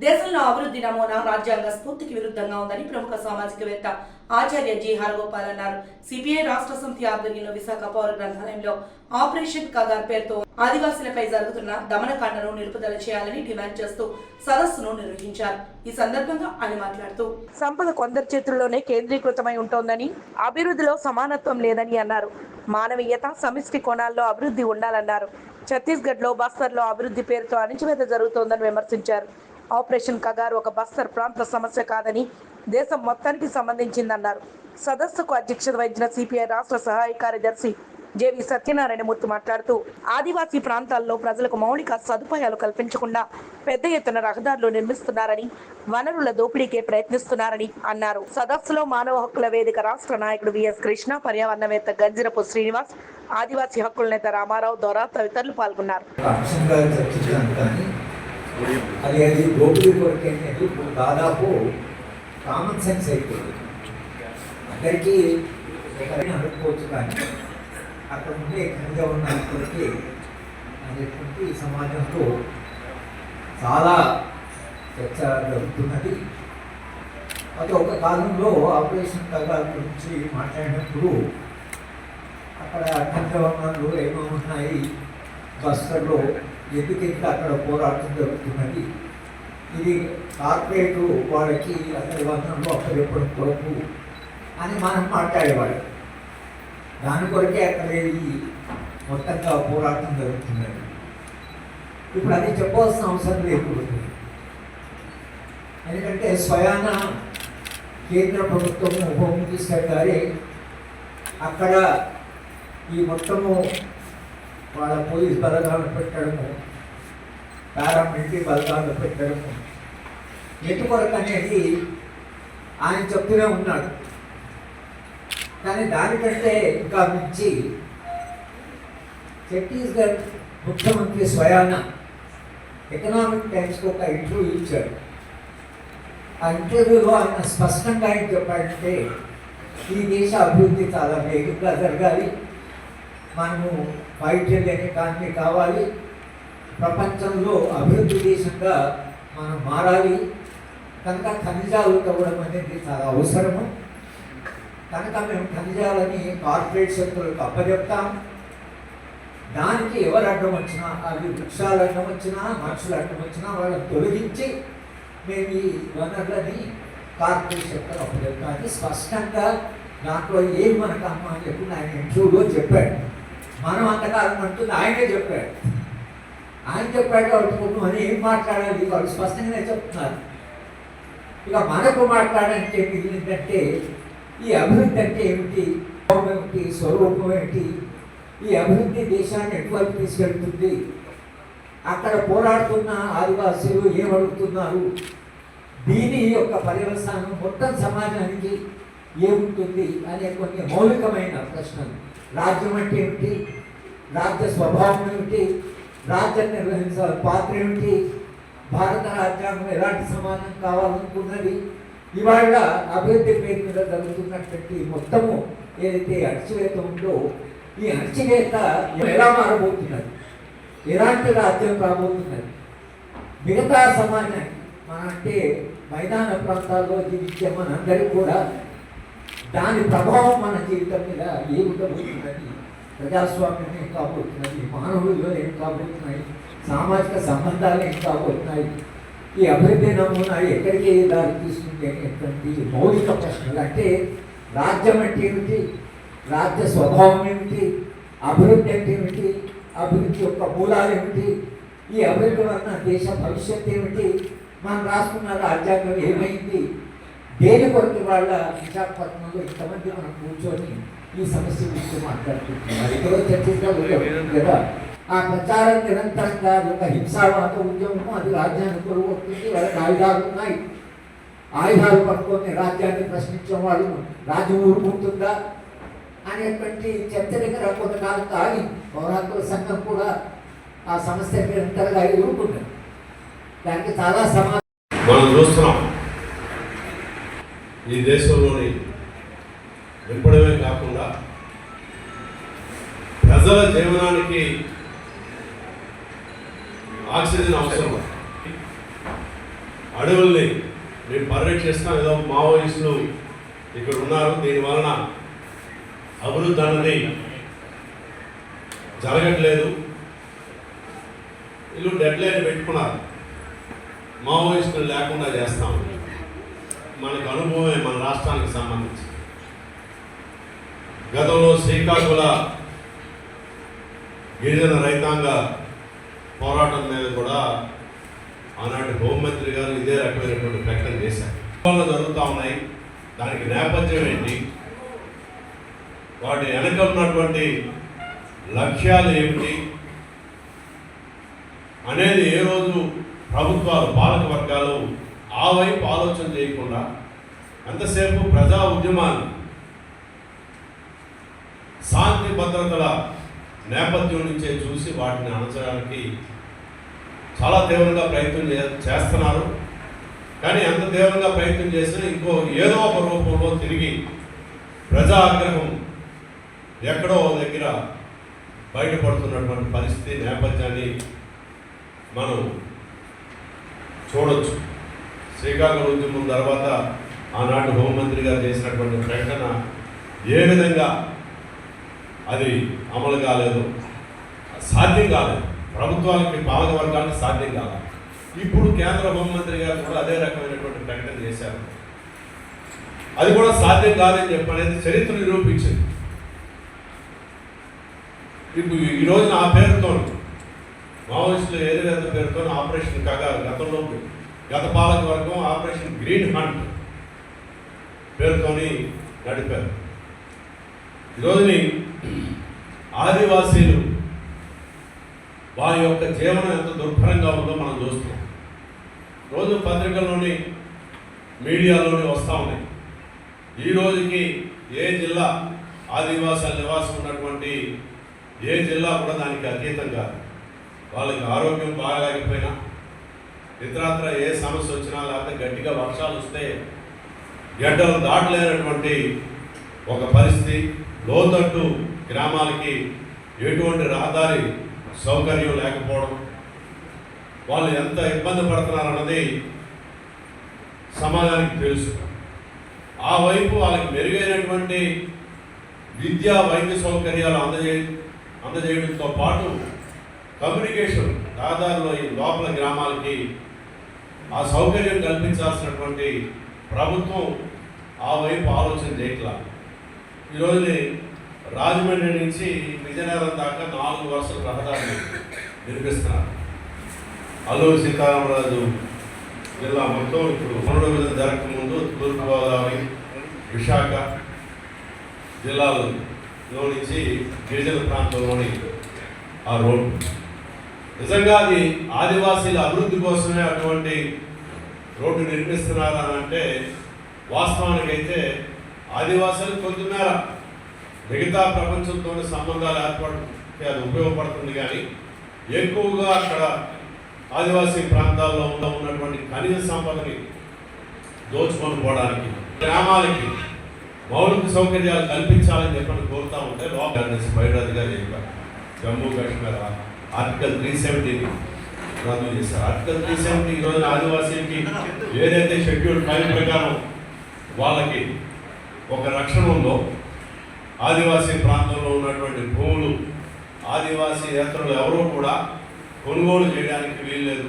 దేశంలో అభివృద్ధి నమూనా రాజ్యాంగ స్ఫూర్తికి విరుద్ధంగా ఉందని ప్రముఖ సామాజికవేత్త ఆచార్య జి హరగోపాల్ అన్నారు. సిపిఐ రాష్ట్ర సమితి ఆధ్వర్యంలో విశాఖ పౌర గ్రంథాలయంలో ఆపరేషన్ కగార్ పేరుతో ఆదివాసీలపై జరుగుతున్న దమనకాండను నిలుపుదల చేయాలని డిమాండ్ చేస్తూ సదస్సును నిర్వహించారు. ఈ సందర్భంగా ఆయన మాట్లాడుతూ సంపద కొందరి చేతుల్లోనే కేంద్రీకృతమై ఉంటోందని, అభివృద్ధిలో సమానత్వం లేదని అన్నారు. మానవీయత, సమిష్టి కోణాల్లో అభివృద్ధి ఉండాలన్నారు. ఛత్తీస్గఢ్ లో బస్తర్ లో అభివృద్ధి పేరుతో అణచివేత జరుగుతోందని విమర్శించారు. ఆపరేషన్ కగార్ ఒక బస్తర్ ప్రాంత సమస్య కాదని, దేశం మొత్తానికి సంబంధించిందన్నారు. సదస్సుకు అధ్యక్షత వహించిన సిపిఐ రాష్ట్ర సహాయ కార్యదర్శి జేవి సత్యనారాయణమూర్తి మాట్లాడుతూ ఆదివాసీ ప్రాంతాల్లో ప్రజలకు మౌలిక సదుపాయాలు కల్పించకుండా పెద్ద ఎత్తున రహదారులు నిర్మిస్తున్నారని, వనరుల దోపిడీకే ప్రయత్నిస్తున్నారని అన్నారు. సదస్సులో మానవ హక్కుల వేదిక రాష్ట్ర నాయకుడు విఎస్ కృష్ణ, పర్యావరణవేత్త గంజిరపు శ్రీనివాస్, ఆదివాసీ హక్కుల నేత రామారావు, దొర తదితరులు పాల్గొన్నారు. అది దోపిడీ కొరకే దాదాపు కామన్ సెన్స్ అయిపోయింది. అందరికీ అనుకోవచ్చు, కానీ అక్కడ ఉండే ఖనిజ ఉన్నప్పటికీ అనేటువంటి సమాజంలో చాలా చర్చ జరుగుతున్నది. అది ఒక కాలంలో ఆపరేషన్ కగార్ గురించి మాట్లాడినప్పుడు అక్కడ ఖనిజ వనరులు ఏమో ఉన్నాయి, బస్తర్లో ఎందుకంటే అక్కడ పోరాటం జరుగుతున్నది, ఇది కార్పొరేటు వాళ్ళకి అసలు వనరులు అప్పచెప్పడం కొరకు అని మనం మాట్లాడేవాడు. దాని కొరకే అక్కడ ఈ మొత్తంగా పోరాటం జరుగుతున్నది. ఇప్పుడు అది చెప్పవలసిన అవసరం లేకుండా, ఎందుకంటే స్వయాన కేంద్ర ప్రభుత్వము, హోమ్ మినిస్టర్ గారే అక్కడ ఈ మొత్తము వాళ్ళ పోలీస్ బలగాలు పెట్టడము, పారామిలిటరీ బలగాలు పెట్టడము ఎందుకొరకు అనేది ఆయన చెప్తూనే ఉన్నాడు. కానీ దానికంటే ఇంకా మించి ఛత్తీస్గఢ్ ముఖ్యమంత్రి స్వయాన ఎకనామిక్ టైమ్స్కి ఒక ఇంటర్వ్యూ ఇచ్చాడు. ఆ ఇంటర్వ్యూలో ఆయన స్పష్టంగా ఆయన చెప్పాడంటే ఈ దేశ అభివృద్ధి చాలా వేగంగా జరగాలి, మనము 5 ట్రిలియన్ ఎకానమీ కావాలి, ప్రపంచంలో అభివృద్ధి దేశంగా మనం మారాలి, కనుక ఖనిజాలు తవ్వడం అనేది చాలా అవసరము, కనుక మేము ఖనిజాలని కార్పొరేట్ శక్తులకు అప్పచెప్తాం, దానికి ఎవరు అడ్డం వచ్చినా, అవి వృక్షాలు అడ్డం వచ్చినా, మనుషులు అడ్డం వచ్చినా వాళ్ళని తొలగించి మేము ఈ వనరులని కార్పొరేట్ శక్తులు అప్పచెప్తాం అని స్పష్టంగా దాంట్లో ఏం మనకు అమ్మ అని చెప్పి ఆయన ఇంటర్వ్యూలో చెప్పాడు. మనం అంతకాలం అంటుంది ఆయనే చెప్పాడు. ఆయన చెప్పాడు కాబట్టి మనం ఏం మాట్లాడాలి, వాళ్ళు స్పష్టంగానే చెప్తున్నారు. ఇక మనకు మాట్లాడాలంటే మిగిలిందంటే ఈ అభివృద్ధి అంటే ఏమిటి, ఏమిటి, స్వరూపం ఏమిటి, ఈ అభివృద్ధి దేశాన్ని ఎటువైపు తీసుకెళ్తుంది, అక్కడ పోరాడుతున్న ఆదివాసీలు ఏమడుగుతున్నారు, దీని యొక్క పర్యవసానం మొత్తం సమాజానికి ఏముంటుంది అనే కొన్ని మౌలికమైన ప్రశ్నలు. రాజ్యం అంటే ఏమిటి, రాజ్య స్వభావం ఏమిటి, రాజ్యం నిర్వహించాల పాత్ర ఏమిటి, భారత రాజ్యాంగం ఎలాంటి సమాజం కావాలనుకున్నది, ఇవాళ అభివృద్ధి పేరు మీద జరుగుతున్నటువంటి మొత్తము ఏదైతే అణచివేత ఉందో ఈ అణచివేత ఎలా మారబోతున్నది, ఎలాంటి రాజ్యం రాబోతున్నది, మిగతా సమాజాన్ని మన అంటే మైదాన ప్రాంతాల్లో జీవించే మనందరికీ కూడా దాని ప్రభావం మన జీవితం మీద ఏముండబోతున్నది, ప్రజాస్వామ్యం ఏం కాబోతున్నది, మానవుల్లో ఏం కాబోతున్నాయి, సామాజిక సంబంధాలు ఏం కాబోతున్నాయి, ఈ అభివృద్ధి నమూనా ఎక్కడికి దారి తీసుకుంది అనేటువంటి మౌలిక ప్రశ్నలు. అంటే రాజ్యం అంటే ఏమిటి, రాజ్య స్వభావం ఏమిటి, అభివృద్ధి అంటే ఏమిటి, అభివృద్ధి యొక్క మూలాలు ఏమిటి, ఈ అభివృద్ధి వలన దేశ భవిష్యత్తు ఏమిటి, మనం రాసుకున్న రాజ్యాంగం ఏమైంది, దేని కొరకు వాళ్ళ విశాఖపట్నంలో ఇంతమంది మనం కూర్చొని ఈ సమస్య గురించి మాట్లాడుకుంటున్నారు. ఇక్కడ చర్చించాలి కదా, ఆ ప్రచారం నిరంతరంగా ఒక హింసావాద ఉద్యమం, అది రాజ్యాన్ని కొరకు వస్తుంది, వాళ్ళకి ఆయుధాలు ఉన్నాయి, ఆయుధాలు పట్టుకొని రాజ్యాన్ని ప్రశ్నించే వాళ్ళు రాజ్యం ఊరుకుంటుందా అనేటువంటి చర్చ దగ్గర కొంతకాలం ఆగి పౌరాత్మక సంఘం కూడా ఆ సమస్య నిరంతరంగా ఊరుకుంటుంది. దానికి చాలా మనం చూస్తున్నాం. ఈ దేశంలోని నింపడమే కాకుండా ప్రజల జీవనానికి ఆక్సిజన్ అవసరం. అడవుల్ని మేము పరిరక్షిస్తాం. ఏదో మావోయిస్టులు ఇక్కడ ఉన్నారు, దీనివలన అభివృద్ధి అన్నది జరగట్లేదు. వీళ్ళు డెడ్ లైన్ పెట్టుకున్నారు, మావోయిస్టులు లేకుండా చేస్తాం. మనకు అనుభవమే మన రాష్ట్రానికి సంబంధించి. గతంలో శ్రీకాకుళ గిరిజన రైతాంగ పోరాటం మీద కూడా ఆనాటి హోంమంత్రి గారు ఇదే రకమైనటువంటి ప్రకటన చేశారు. జరుగుతూ ఉన్నాయి, దానికి నేపథ్యం ఏంటి, వాటి వెనక ఉన్నటువంటి లక్ష్యాలు ఏమిటి అనేది ఏ రోజు ప్రభుత్వాలు, పాలక వర్గాలు ఆ వైపు ఆలోచన చేయకుండా ఎంతసేపు ప్రజా ఉద్యమాలు శాంతి భద్రతల నేపథ్యం నుంచే చూసి వాటిని అణచడానికి చాలా తీవ్రంగా ప్రయత్నం చేస్తున్నారు. కానీ ఎంత తీవ్రంగా ప్రయత్నం చేసినా ఇంకో ఏదో ఒక రూపంలో తిరిగి ప్రజా ఆగ్రహం ఎక్కడో దగ్గర బయటపడుతున్నటువంటి పరిస్థితి నేపథ్యాన్ని మనం చూడొచ్చు. శ్రీకాకుళం ఉద్యమం తర్వాత ఆనాటి హోంమంత్రి గారు చేసినటువంటి ప్రకటన ఏ విధంగా అది అమలు కాలేదు, సాధ్యం కాలేదు, ప్రభుత్వాలకి, పాలక వర్గానికి సాధ్యం కాలేదు. ఇప్పుడు కేంద్ర హోంమంత్రి గారు కూడా అదే రకమైనటువంటి ప్రకటన చేశారు. అది కూడా సాధ్యం కాదని చెప్పనేది చరిత్ర నిరూపించింది. ఇప్పుడు ఈ రోజున ఆ పేరుతో మావోయిస్టులు ఏదైతే పేరుతో ఆపరేషన్ కాగా గతంలో గత పాలక వర్గం ఆపరేషన్ గ్రీన్ హంట్ పేరుతోని నడిపారు. ఈరోజుని ఆదివాసీలు వారి యొక్క జీవనం ఎంత దుర్భరంగా ఉందో మనం చూస్తున్నాం. రోజు పత్రికల్లోని, మీడియాలోని వస్తూ ఉన్నాయి. ఈ రోజుకి ఏ జిల్లా ఆదివాసాల నివాసం ఉన్నటువంటి ఏ జిల్లా కూడా దానికి అతీతంగా వాళ్ళకి ఆరోగ్యం బాగాలేకపోయినా, ఇతరత్ర ఏ సమస్య వచ్చినా, లేకపోతే గట్టిగా వర్షాలు వస్తే గడ్డలు దాటలేనటువంటి ఒక పరిస్థితి, లోతట్టు గ్రామాలకి ఎటువంటి రహదారి సౌకర్యం లేకపోవడం, వాళ్ళు ఎంత ఇబ్బంది పడుతున్నారన్నది సమాజానికి తెలుసు. ఆ వైపు వాళ్ళకి మెరుగైనటువంటి విద్యా, వైద్య సౌకర్యాలు అందజేయడంతో పాటు కమ్యూనికేషన్ రహదారిలో ఈ లోపల గ్రామాలకి ఆ సౌకర్యం కల్పించాల్సినటువంటి ప్రభుత్వం ఆ వైపు ఆలోచన చేయట్లా. ఈరోజు రాజమండ్రి నుంచి విజయనగరం దాకా 4 వరుసల రహదారులు నిర్మిస్తున్నారు. అల్లూరి సీతారామరాజు జిల్లా మొత్తం ఇప్పుడు పునర్విభజన జరగకముందు తూర్పుగోదావరి, విశాఖ జిల్లాలో నుంచి గిరిజన ప్రాంతంలోని ఆ రోడ్డు నిజంగా అది ఆదివాసీల అభివృద్ధి కోసమే అటువంటి రోడ్డు నిర్మిస్తున్నారా అంటే వాస్తవానికైతే ఆదివాసులు కొంతమేర మిగతా ప్రపంచంతో సంబంధాలు ఏర్పడితే అది ఉపయోగపడుతుంది. కానీ ఎక్కువగా అక్కడ ఆదివాసీ ప్రాంతాల్లో ఉన్నటువంటి ఖనిజ సంపదని దోచుకొని పోవడానికి, గ్రామాలకి మౌలిక సౌకర్యాలు కల్పించాలని చెప్పని కోరుతా ఉంటే లోపల బయటగా చెప్పారు. జమ్మూ కాశ్మీర్ ఆర్టికల్ 370 రద్దు చేశారు. ఆర్టికల్ 370 ఈరోజు ఆదివాసీకి ఏదైతే షెడ్యూల్ 5 ప్రకారం వాళ్ళకి ఒక రక్షణ ఉందో, ఆదివాసీ ప్రాంతంలో ఉన్నటువంటి భూములు ఆదివాసీ యాత్రలు ఎవరూ కూడా కొనుగోలు చేయడానికి వీల్లేదు.